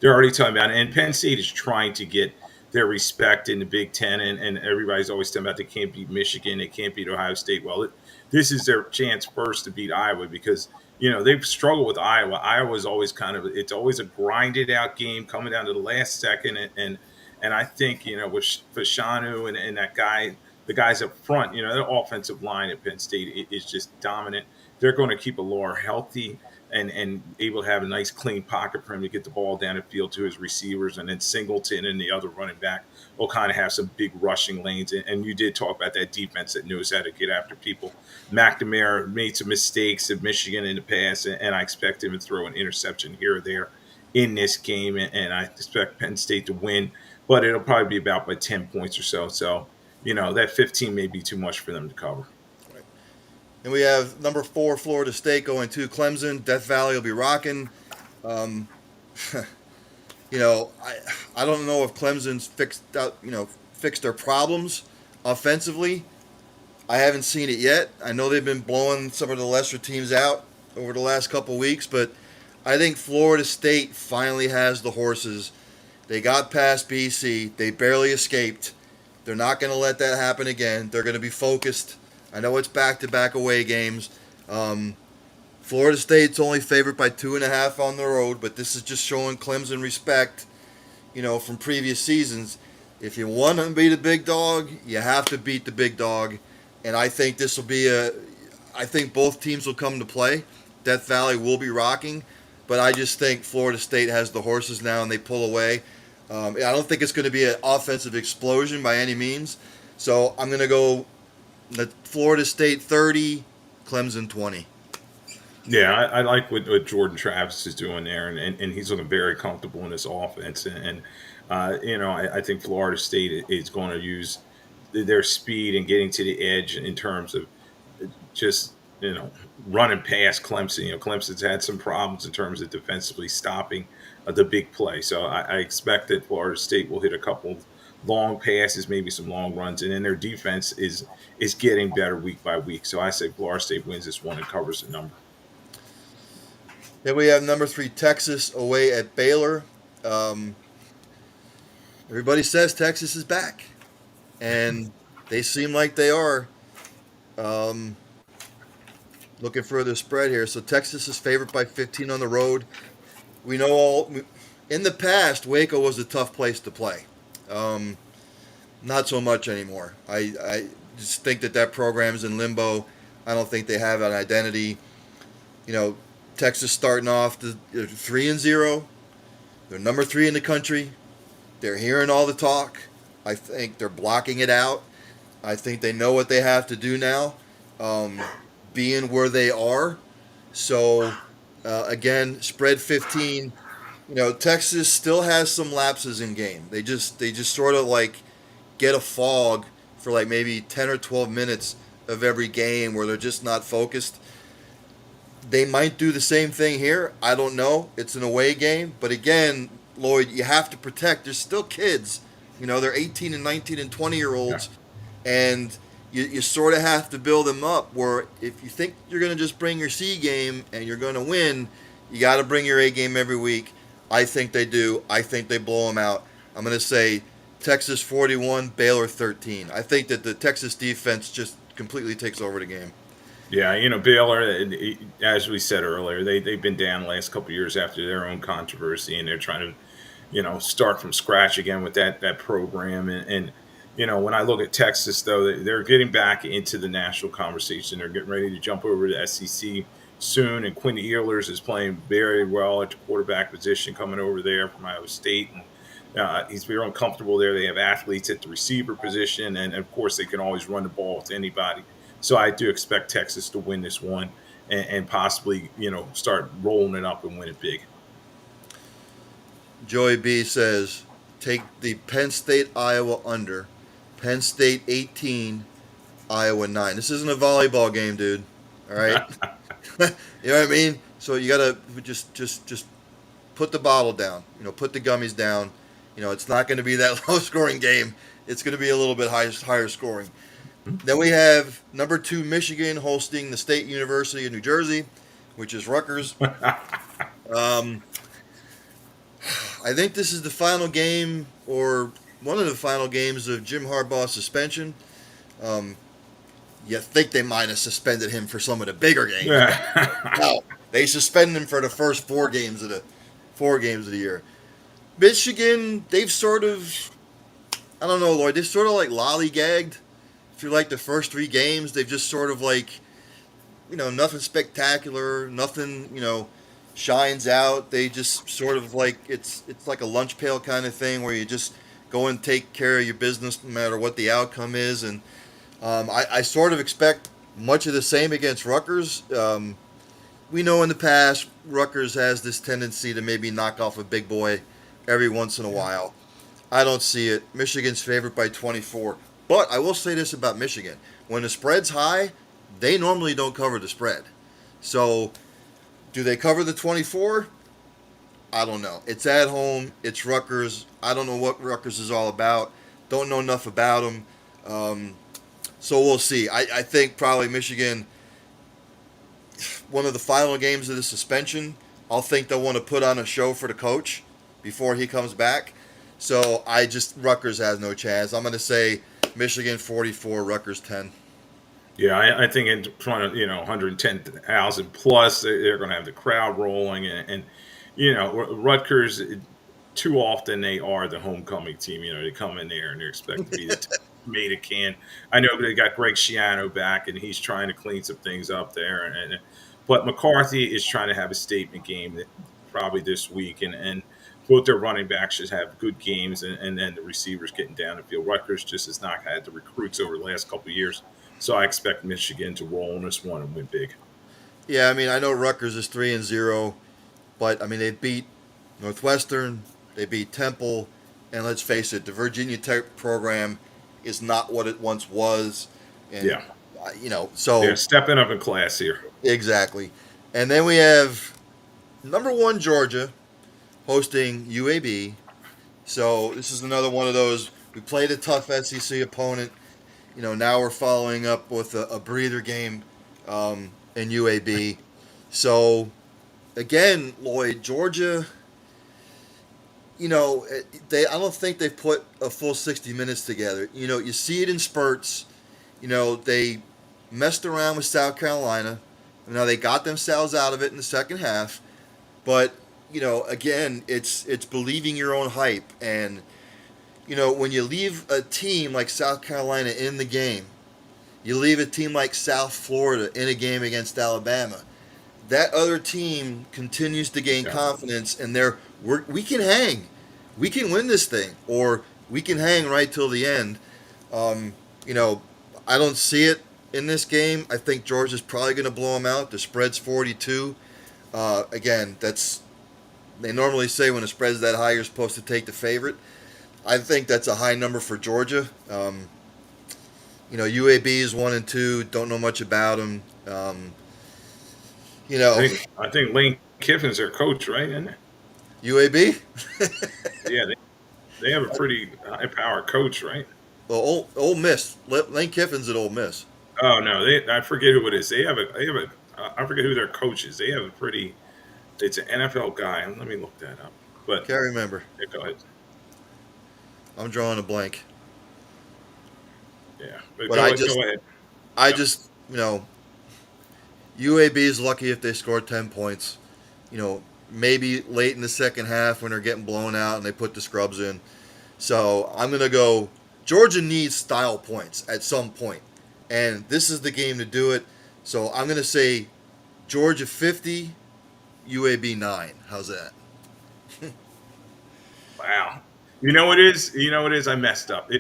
They're already talking about it. And Penn State is trying to get their respect in the Big Ten, and everybody's always talking about they can't beat Michigan, they can't beat Ohio State. Well, this is their chance first to beat Iowa because they've struggled with Iowa. Iowa's always it's always a grinded out game coming down to the last second, and I think with Fashanu and that guy, the guys up front, their offensive line at Penn State is just dominant. They're going to keep Allure healthy and able to have a nice clean pocket for him to get the ball down the field to his receivers, and then Singleton and the other running back will kind of have some big rushing lanes. And you did talk about that defense that knows how to get after people. McNamara made some mistakes at Michigan in the past, and I expect him to throw an interception here or there in this game, and I expect Penn State to win, but it'll probably be about by 10 points or so. So, that 15 may be too much for them to cover. And we have number 4 Florida State going to Clemson. Death Valley will be rocking. I don't know if Clemson's fixed their problems offensively. I haven't seen it yet. I know they've been blowing some of the lesser teams out over the last couple weeks, but I think Florida State finally has the horses. They got past BC. They barely escaped. They're not going to let that happen again. They're going to be focused. I know it's back-to-back away games. Florida State's only favored by 2.5 on the road, but this is just showing Clemson respect, from previous seasons. If you want to be the big dog, you have to beat the big dog. And I think this will be I think both teams will come to play. Death Valley will be rocking, but I just think Florida State has the horses now and they pull away. I don't think it's going to be an offensive explosion by any means. So I'm going to go Florida State 30, Clemson 20. Yeah, I like what Jordan Travis is doing there, and he's looking very comfortable in this offense. And I think Florida State is going to use their speed and getting to the edge in terms of just running past Clemson. Clemson's had some problems in terms of defensively stopping the big play. So I expect that Florida State will hit a couple long passes, maybe some long runs, and then their defense is getting better week by week. So I say Florida State wins this one and covers the number. Then we have number 3 Texas away at Baylor. Everybody says Texas is back, and they seem like they are. Looking for the spread here. So Texas is favored by 15 on the road. We know in the past, Waco was a tough place to play. Not so much anymore. I just think that program's in limbo. I don't think they have an identity. Texas starting off 3-0. They're number 3 in the country. They're hearing all the talk. I think they're blocking it out. I think they know what they have to do now, being where they are. So, again, spread 15. Texas still has some lapses in game. They just sort of get a fog for maybe 10 or 12 minutes of every game where they're just not focused. They might do the same thing here. I don't know. It's an away game. But again, Lloyd, you have to protect. There's still kids. They're 18 and 19 and 20-year-olds. Yeah. And you sort of have to build them up where if you think you're going to just bring your C game and you're going to win, you got to bring your A game every week. I think they do. I think they blow them out. I'm going to say Texas 41, Baylor 13. I think that the Texas defense just completely takes over the game. Yeah, Baylor, as we said earlier, they've been down the last couple of years after their own controversy, and they're trying to, start from scratch again with that program. And when I look at Texas, though, they're getting back into the national conversation. They're getting ready to jump over to the SEC soon, and Quinn Ehlers is playing very well at the quarterback position coming over there from Iowa State. And he's very uncomfortable there. They have athletes at the receiver position, and, of course, they can always run the ball with anybody. So I do expect Texas to win this one and possibly, start rolling it up and win it big. Joey B says, take the Penn State-Iowa under. Penn State 18, Iowa 9. This isn't a volleyball game, dude. All right? You know what I mean? So you got to just put the bottle down. Put the gummies down. It's not going to be that low-scoring game. It's going to be a little bit higher scoring. Then we have number 2 Michigan hosting the State University of New Jersey, which is Rutgers. I think this is the final game, or one of the final games of Jim Harbaugh's suspension. Um, you think they might have suspended him for some of the bigger games, but Yeah. no, they suspended him for the first 4 games of the year. Michigan, they've sort of, I don't know, Lloyd, they've sort of like lollygagged through like the first 3 games. They've just sort of like, nothing spectacular, nothing, shines out. They just sort of like it's like a lunch pail kind of thing where you just go and take care of your business no matter what the outcome is. And I sort of expect much of the same against Rutgers. We know in the past Rutgers has this tendency to maybe knock off a big boy every once in a while. I don't see it. Michigan's favored by 24. But I will say this about Michigan. When the spread's high, they normally don't cover the spread. So, do they cover the 24? I don't know. It's at home. It's Rutgers. I don't know what Rutgers is all about. Don't know enough about them. So we'll see. I think probably Michigan, one of the final games of the suspension, I'll think they'll want to put on a show for the coach before he comes back. So Rutgers has no chance. I'm going to say Michigan 44, Rutgers 10. Yeah, I think in front of 110,000 plus, they're going to have the crowd rolling, and Rutgers, too often they are the homecoming team. They come in there and they're expected to be the tomato can. I know they got Greg Schiano back, and he's trying to clean some things up there, but McCarthy is trying to have a statement game probably this week, and both their running backs should have good games, and then the receivers getting down the field. Rutgers just has not had the recruits over the last couple of years. So I expect Michigan to roll on this one and win big. Yeah, I mean, I know Rutgers is 3-0, but I mean they beat Northwestern, they beat Temple, and let's face it, the Virginia Tech program is not what it once was. And Yeah, so they're stepping up in class here. exactly. And then we have number 1 Georgia hosting UAB. So this is another one of those. We played a tough SEC opponent. Now we're following up with a breather game in UAB. So, again, Lloyd, Georgia, I don't think they've put a full 60 minutes together. You see it in spurts. They messed around with South Carolina. Now they got themselves out of it in the second half. But, again, it's believing your own hype. And when you leave a team like South Carolina in the game, you leave a team like South Florida in a game against Alabama, that other team continues to gain confidence, and we can hang. We can win this thing, or we can hang right till the end. I don't see it in this game. I think Georgia's probably going to blow them out. The spread's 42. Again, they normally say when the spread's that high, you're supposed to take the favorite. I think that's a high number for Georgia. UAB is 1-2. Don't know much about them. I think Lane Kiffin's their coach, right? Isn't it? UAB. Yeah, they have a pretty high-powered coach, right? Well, Ole Miss. Lane Kiffin's at Ole Miss. Oh no, I forget who it is. They have a I forget who their coach is. They have a pretty. It's an NFL guy. Let me look that up. But Can't remember. yeah, go ahead. I'm drawing a blank. Yeah, But go ahead. UAB is lucky if they score 10 points. Maybe late in the second half when they're getting blown out and they put the scrubs in. So I'm going to go, Georgia needs style points at some point. And this is the game to do it. So I'm going to say Georgia 50, UAB 9. How's that? Wow. You know what it is? I messed up.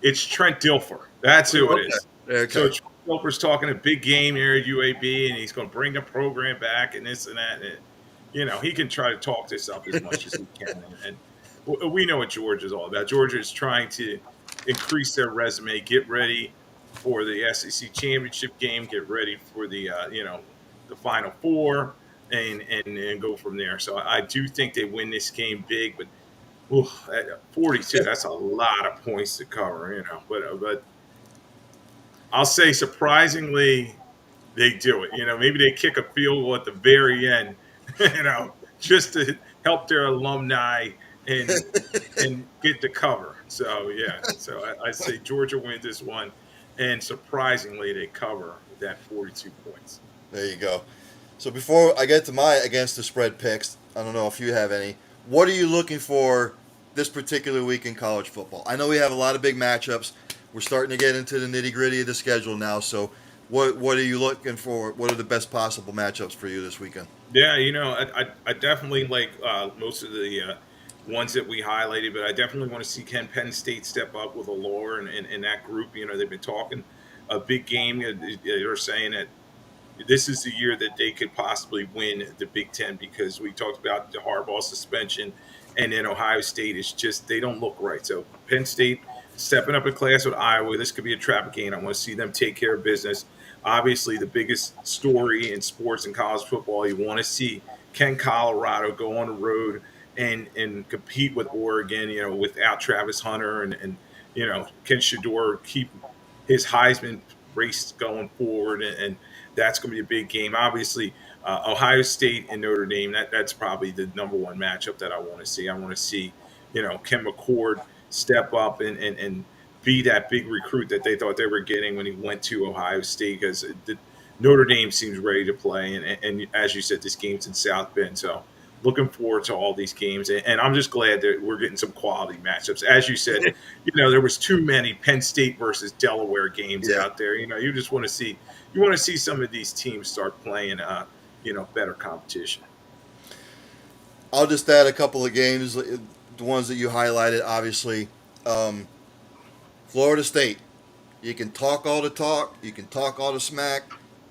It's Trent Dilfer. That's who it is. Okay. So Trent Dilfer's talking a big game here at UAB, and he's going to bring the program back and this and that. And, he can try to talk this up as much as he can. And we know what Georgia's all about. Georgia is trying to increase their resume, get ready for the SEC championship game, get ready for the the Final Four, and go from there. So I do think they win this game big, but. Ooh, at 42, that's a lot of points to cover, But I'll say, surprisingly, they do it. Maybe they kick a field goal at the very end, just to help their alumni and get the cover. So yeah, so I say Georgia wins this one, and surprisingly they cover that 42 points. There you go. So before I get to my against the spread picks, I don't know if you have any. What are you looking for this particular week in college football? I know we have a lot of big matchups. We're starting to get into the nitty gritty of the schedule now. So, what are you looking for? What are the best possible matchups for you this weekend? Yeah, I definitely like most of the ones that we highlighted, but I definitely want to see Ken Penn State step up with a lower in that group. They've been talking a big game. They're saying that this is the year that they could possibly win the Big Ten because we talked about the Harbaugh suspension, and then Ohio State is just they don't look right. So Penn State stepping up in class with Iowa, this could be a trap game. I want to see them take care of business. Obviously, the biggest story in sports and college football, you want to see can Colorado go on the road and compete with Oregon, without Travis Hunter and Ken Shador keep his Heisman race going forward, and that's going to be a big game. Obviously, Ohio State and Notre Dame, that's probably the number one matchup that I want to see. I want to see, Ken McCord step up and be that big recruit that they thought they were getting when he went to Ohio State because Notre Dame seems ready to play. And as you said, this game's in South Bend. So looking forward to all these games. And I'm just glad that we're getting some quality matchups. As you said, there was too many Penn State versus Delaware games Yeah, out there. You just want to see some of these teams start playing, better competition. I'll just add a couple of games, the ones that you highlighted. Obviously, um, Florida State. You can talk all the talk, you can talk all the smack,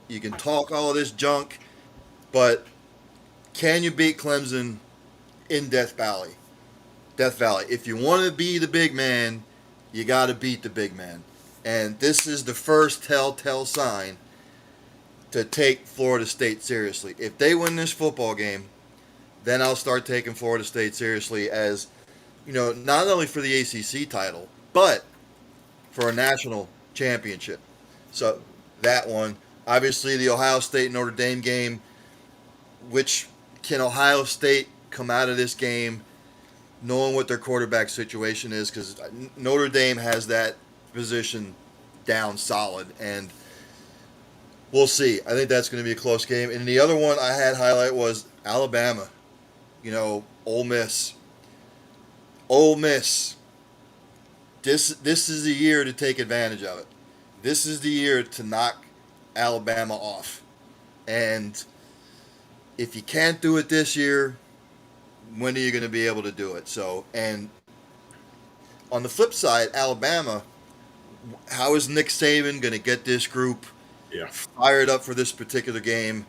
you can talk all of this junk, but can you beat Clemson in Death Valley? Death Valley. If you want to be the big man, you got to beat the big man. And this is the first telltale sign to take Florida State seriously. If they win this football game, then I'll start taking Florida State seriously as, not only for the ACC title, but for a national championship. So that one. Obviously, the Ohio State Notre Dame game, which can Ohio State come out of this game knowing what their quarterback situation is? Because Notre Dame has that position down solid, and we'll see. I think that's going to be a close game. And the other one I had highlight was Alabama. Ole Miss. Ole Miss. This is the year to take advantage of it. This is the year to knock Alabama off. And if you can't do it this year, when are you going to be able to do it? So, and on the flip side, Alabama, how is Nick Saban going to get this group Yeah. fired up for this particular game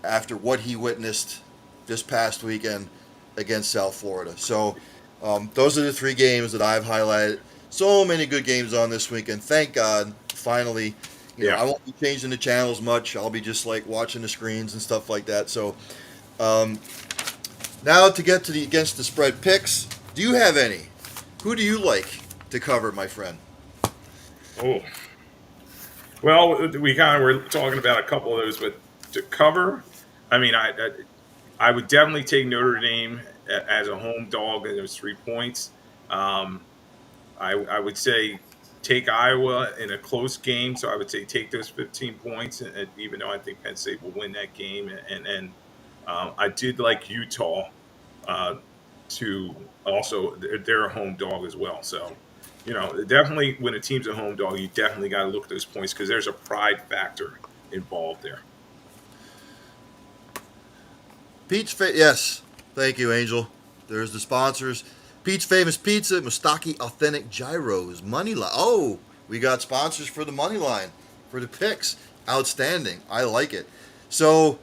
after what he witnessed this past weekend against South Florida? So, those are the three games that I've highlighted. So many good games on this weekend. Thank God, finally. Yeah. I won't be changing the channels much. I'll be just like watching the screens and stuff like that. So, um, now to get to the against the spread picks. Do you have any? Who do you like to cover, my friend? Oh, well, we kind of were talking about a couple of those, but to cover, I mean, I would definitely take Notre Dame as a home dog and those 3 points. Um, I would say take Iowa in a close game, so I would say take those 15 points, and even though I think Penn State will win that game, and I did like Utah to also they're a home dog as well, so. Definitely when a team's a home dog, you definitely got to look at those points because there's a pride factor involved there. Yes. Thank you, Angel. There's the sponsors. Pete's Famous Pizza, Mustaki Authentic Gyros, Money Line. Oh, we got sponsors for the Money Line, for the picks. Outstanding. I like it. So,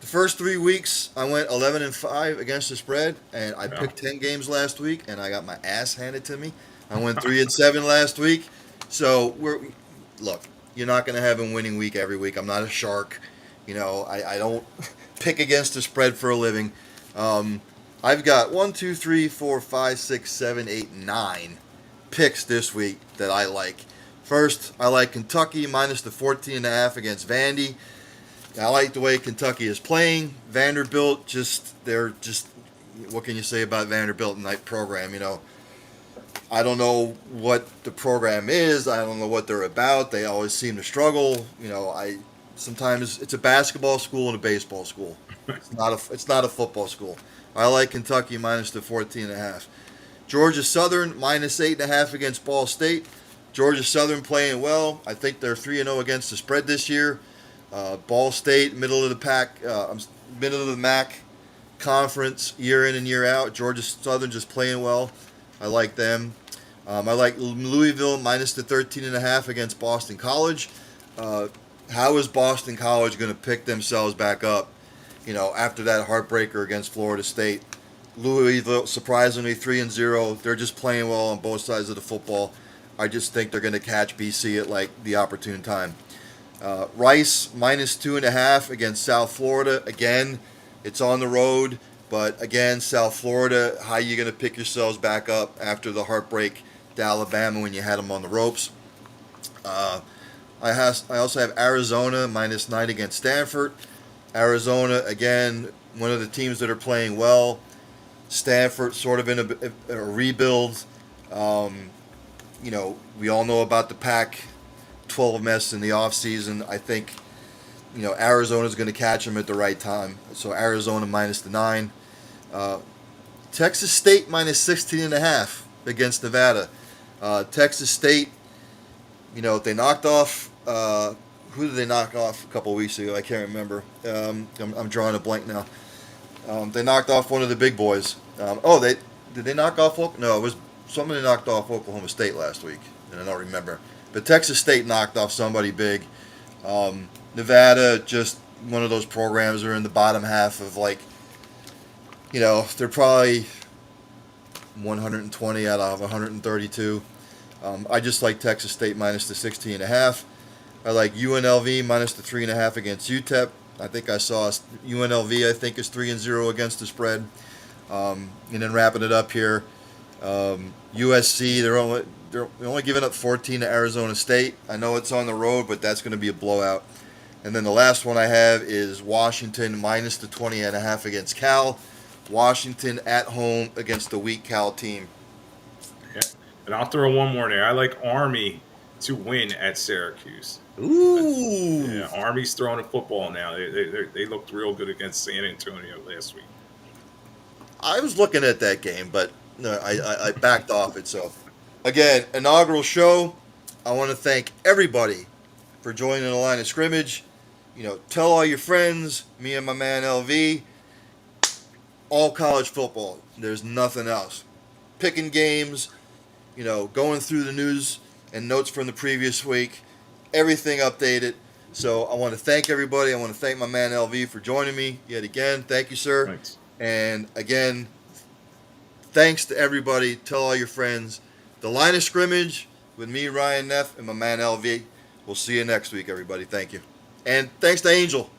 the first 3 weeks, I went 11-5 against the spread, and I picked 10 games last week, and I got my ass handed to me. I went 3-7 last week. So, look, you're not going to have a winning week every week. I'm not a shark. I don't pick against the spread for a living. I've got 1, 2, 3, 4, 5, 6, 7, 8, 9 picks this week that I like. First, I like Kentucky minus the 14.5 against Vandy. I like the way Kentucky is playing. Vanderbilt, they're just, what can you say about Vanderbilt and that program? I don't know what the program is. I don't know what they're about. They always seem to struggle. Sometimes it's a basketball school and a baseball school. It's not a football school. I like Kentucky minus the 14.5. Georgia Southern minus 8.5 against Ball State. Georgia Southern playing well. I think they're 3-0 against the spread this year. Ball State, middle of the pack, middle of the MAC conference, year in and year out. Georgia Southern just playing well. I like them. I like Louisville minus the 13.5 against Boston College. How is Boston College going to pick themselves back up, after that heartbreaker against Florida State? Louisville, surprisingly, 3-0. They're just playing well on both sides of the football. I just think they're going to catch BC at like the opportune time. Rice minus 2.5 against South Florida. Again, it's on the road, but again, South Florida, how are you going to pick yourselves back up after the heartbreak to Alabama when you had them on the ropes? I also have Arizona minus 9 against Stanford. Arizona, again, one of the teams that are playing well. Stanford sort of in a rebuild. We all know about the Pac-12 mess in the offseason. I think, Arizona's going to catch them at the right time. So Arizona minus the 9. Texas State minus 16.5 against Nevada. Texas State, they knocked off. Who did they knock off a couple weeks ago? I can't remember. I'm drawing a blank now. They knocked off one of the big boys. Did they knock off? No, it was somebody knocked off Oklahoma State last week, and I don't remember. But Texas State knocked off somebody big. Nevada, just one of those programs that are in the bottom half of they're probably 120 out of 132. I just like Texas State minus the 16.5. I like UNLV minus the 3.5 against UTEP. I think I saw UNLV, I think, is 3-0 against the spread. And then wrapping it up here, USC, they're only giving up 14 to Arizona State. I know it's on the road, but that's going to be a blowout. And then the last one I have is Washington minus the 20.5 against Cal. Washington at home against the weak Cal team. Yeah. And I'll throw one more there. I like Army to win at Syracuse. Ooh. Yeah, Army's throwing a football now. They looked real good against San Antonio last week. I was looking at that game, but no, I backed off it. So, again, inaugural show. I want to thank everybody for joining the Line of Scrimmage. Tell all your friends, me and my man LV, all college football. There's nothing else. Picking games, going through the news and notes from the previous week, everything updated. So I want to thank everybody. I want to thank my man LV for joining me yet again. Thank you, sir. Thanks. And again, thanks to everybody. Tell all your friends. The Line of Scrimmage with me, Ryan Neff, and my man LV. We'll see you next week, everybody. Thank you. And thanks to Angel.